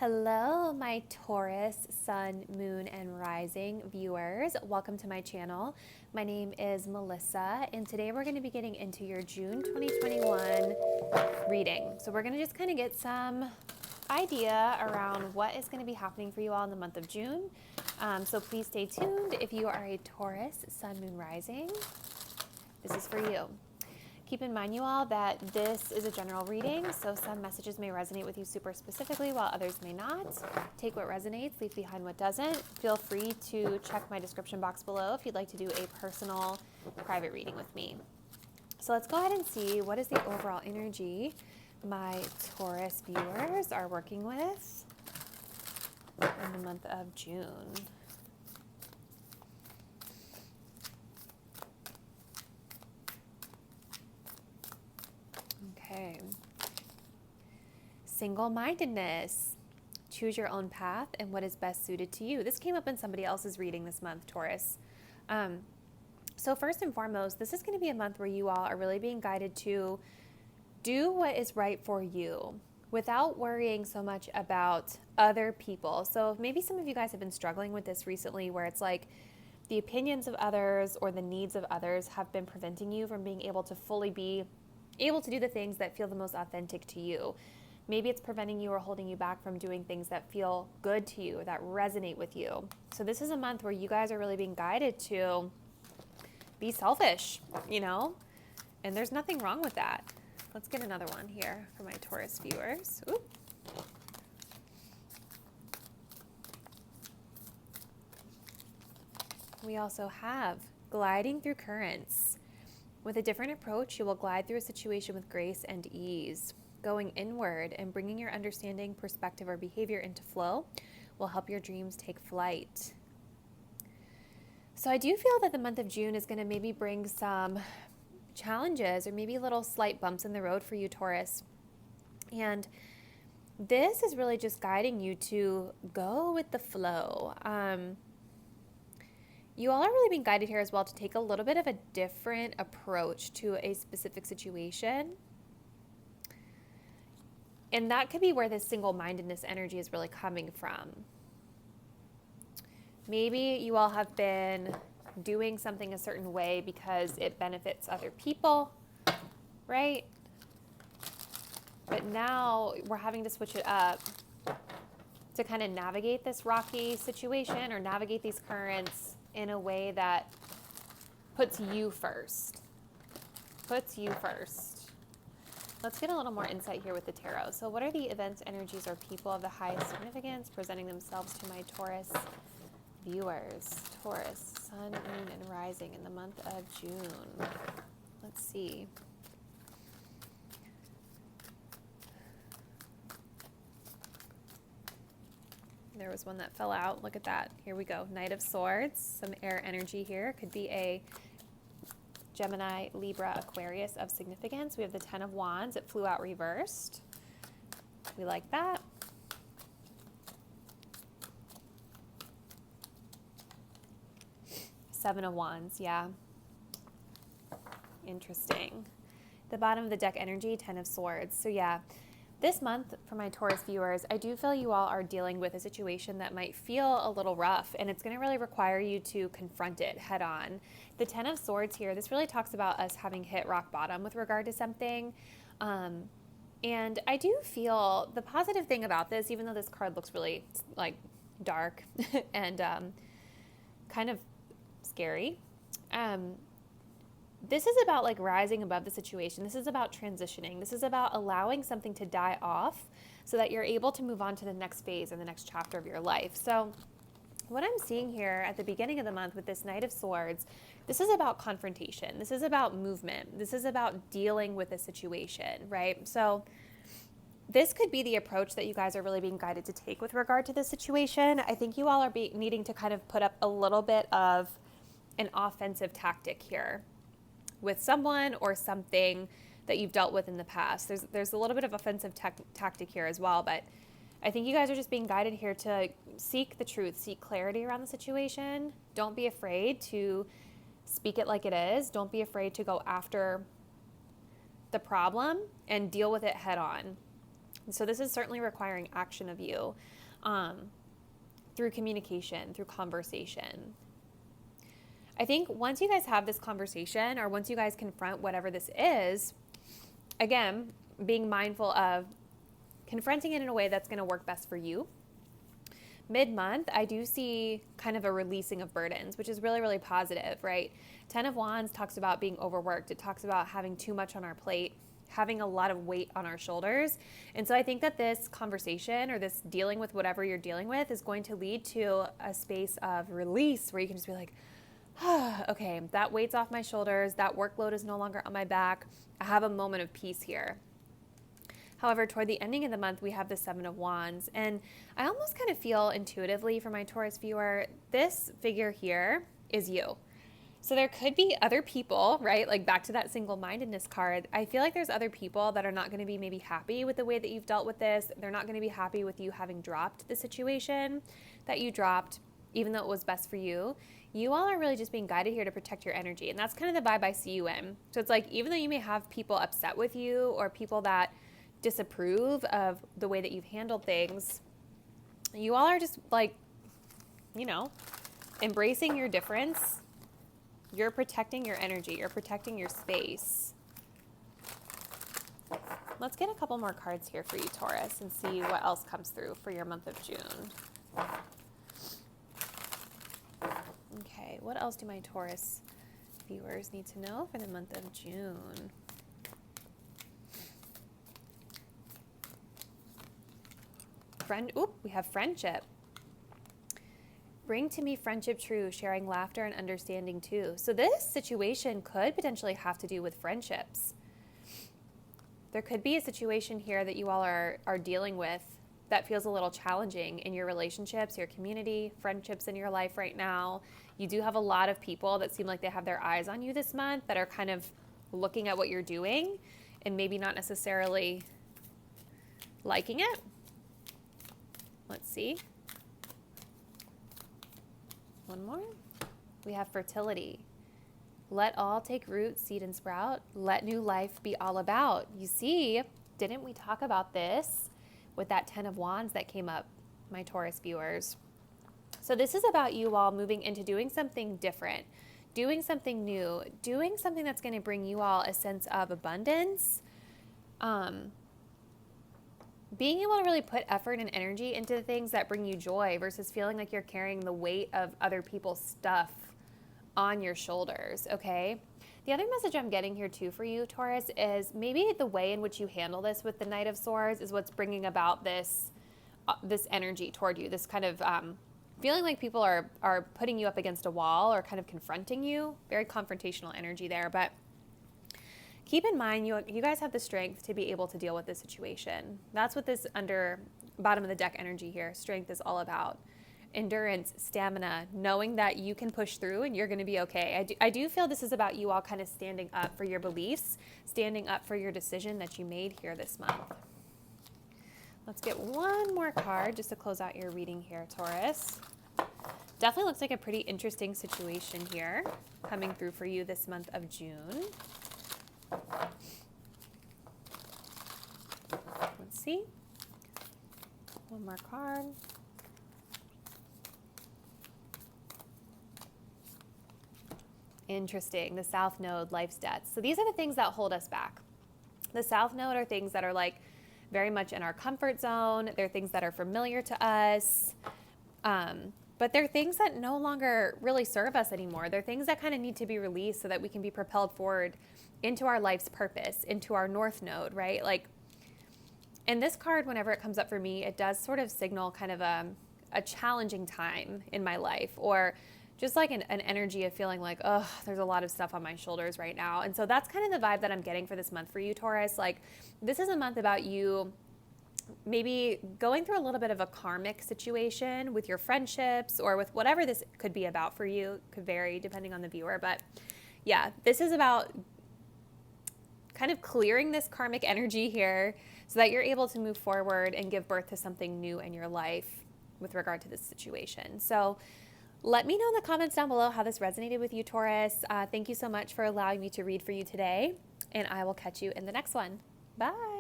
Hello, my Taurus, Sun, Moon, and Rising viewers. Welcome to my channel. My name is Melissa, and today we're going to be getting into your June 2021 reading. So we're going to just kind of get some idea around what is going to be happening for you all in the month of June. So please stay tuned. If you are a Taurus, Sun, Moon, Rising, this is for you. Keep in mind, you all, that this is a general reading, so some messages may resonate with you super specifically while others may not. Take what resonates, leave behind what doesn't. Feel free to check my description box below if you'd like to do a personal private reading with me. So let's go ahead and see what is the overall energy my Taurus viewers are working with in the month of June. Okay. Single-mindedness. Choose your own path and what is best suited to you. This came up in somebody else's reading this month, Taurus. So first and foremost, this is going to be a month where you all are really being guided to do what is right for you without worrying so much about other people. So maybe some of you guys have been struggling with this recently, where it's like the opinions of others or the needs of others have been preventing you from being able to fully be able to do the things that feel the most authentic to you. Maybe it's preventing you or holding you back from doing things that feel good to you or that resonate with you. So this is a month where you guys are really being guided to be selfish, and there's nothing wrong with that. Let's get another one here for my Taurus viewers. Ooh. We also have gliding through currents. With a different approach, you will glide through a situation with grace and ease. Going inward and bringing your understanding, perspective, or behavior into flow will help your dreams take flight. So I do feel that the month of June is going to maybe bring some challenges or maybe little slight bumps in the road for you, Taurus. And this is really just guiding you to go with the flow. You all are really being guided here as well to take a little bit of a different approach to a specific situation. And that could be where this single-mindedness energy is really coming from. Maybe you all have been doing something a certain way because it benefits other people, right? But now we're having to switch it up to kind of navigate this rocky situation or navigate these currents in a way that puts you first. Let's get a little more insight here with the tarot. So what are the events, energies, or people of the highest significance presenting themselves to my Taurus viewers? Taurus, Sun, Moon, and Rising in the month of June. Let's see. There was one that fell out. Look at that. Here we go. Knight of Swords. Some air energy here. Could be a Gemini, Libra, Aquarius of significance. We have the Ten of Wands. It flew out reversed. We like that. Seven of Wands. Yeah. Interesting. The bottom of the deck energy, Ten of Swords. So yeah. This month, for my Taurus viewers, I do feel you all are dealing with a situation that might feel a little rough, and it's going to really require you to confront it head on. The Ten of Swords here, this really talks about us having hit rock bottom with regard to something. And I do feel the positive thing about this, even though this card looks really like dark and kind of scary, this is about like rising above the situation. This is about transitioning. This is about allowing something to die off so that you're able to move on to the next phase and the next chapter of your life. So what I'm seeing here at the beginning of the month with this Knight of Swords, this is about confrontation. This is about movement. This is about dealing with a situation, right? So this could be the approach that you guys are really being guided to take with regard to this situation. I think you all are needing to kind of put up a little bit of an offensive tactic here with someone or something that you've dealt with in the past. There's a little bit of offensive tactic here as well, but I think you guys are just being guided here to seek the truth, seek clarity around the situation. Don't be afraid to speak it like it is. Don't be afraid to go after the problem and deal with it head on. So this is certainly requiring action of you, through communication, through conversation. I think once you guys have this conversation, or once you guys confront whatever this is, again, being mindful of confronting it in a way that's going to work best for you. Mid-month, I do see kind of a releasing of burdens, which is really, really positive, right? 10 of Wands talks about being overworked. It talks about having too much on our plate, having a lot of weight on our shoulders. And so I think that this conversation, or this dealing with whatever you're dealing with, is going to lead to a space of release where you can just be like, okay, that weight's off my shoulders. That workload is no longer on my back. I have a moment of peace here. However, toward the ending of the month, we have the 7 of Wands. And I almost kind of feel intuitively for my Taurus viewer, this figure here is you. So there could be other people, right? Like back to that single-mindedness card. I feel like there's other people that are not going to be maybe happy with the way that you've dealt with this. They're not going to be happy with you having dropped the situation that you dropped, even though it was best for you. You all are really just being guided here to protect your energy. And that's kind of the vibe I see you in. So it's like, even though you may have people upset with you, or people that disapprove of the way that you've handled things, you all are just like, you know, embracing your difference. You're protecting your energy. You're protecting your space. Let's get a couple more cards here for you, Taurus, and see what else comes through for your month of June. Okay, what else do my Taurus viewers need to know for the month of June? We have friendship. Bring to me friendship true, sharing laughter and understanding too. So this situation could potentially have to do with friendships. There could be a situation here that you all are dealing with that feels a little challenging in your relationships, your community, friendships in your life right now. You do have a lot of people that seem like they have their eyes on you this month, that are kind of looking at what you're doing and maybe not necessarily liking it. Let's see. One more. We have fertility. Let all take root, seed, and sprout. Let new life be all about. You see, didn't we talk about this with that 10 of Wands that came up, my Taurus viewers? So this is about you all moving into doing something different, doing something new, doing something that's going to bring you all a sense of abundance, being able to really put effort and energy into the things that bring you joy versus feeling like you're carrying the weight of other people's stuff on your shoulders, okay? The other message I'm getting here too for you, Taurus, is maybe the way in which you handle this with the Knight of Swords is what's bringing about this energy toward you, this kind of feeling like people are putting you up against a wall or kind of confronting you. Very confrontational energy there, but keep in mind, you guys have the strength to be able to deal with this situation. That's what this bottom of the deck energy here, strength, is all about. Endurance, stamina, knowing that you can push through and you're going to be okay. I do feel this is about you all kind of standing up for your beliefs, standing up for your decision that you made here this month. Let's get one more card just to close out your reading here, Taurus. Definitely looks like a pretty interesting situation here coming through for you this month of June. Let's see. One more card. Interesting. The South Node, life's debts. So these are the things that hold us back. The South Node are things that are like very much in our comfort zone. They're things that are familiar to us. But they're things that no longer really serve us anymore. They're things that kind of need to be released so that we can be propelled forward into our life's purpose, into our North Node, right? Like, and this card, whenever it comes up for me, it does sort of signal kind of a challenging time in my life, or just like an energy of feeling like, oh, there's a lot of stuff on my shoulders right now. And so that's kind of the vibe that I'm getting for this month for you, Taurus. Like, this is a month about you maybe going through a little bit of a karmic situation with your friendships, or with whatever this could be about for you. It could vary depending on the viewer. But yeah, this is about kind of clearing this karmic energy here so that you're able to move forward and give birth to something new in your life with regard to this situation. So let me know in the comments down below how this resonated with you, Taurus. Thank you so much for allowing me to read for you today, and I will catch you in the next one. Bye.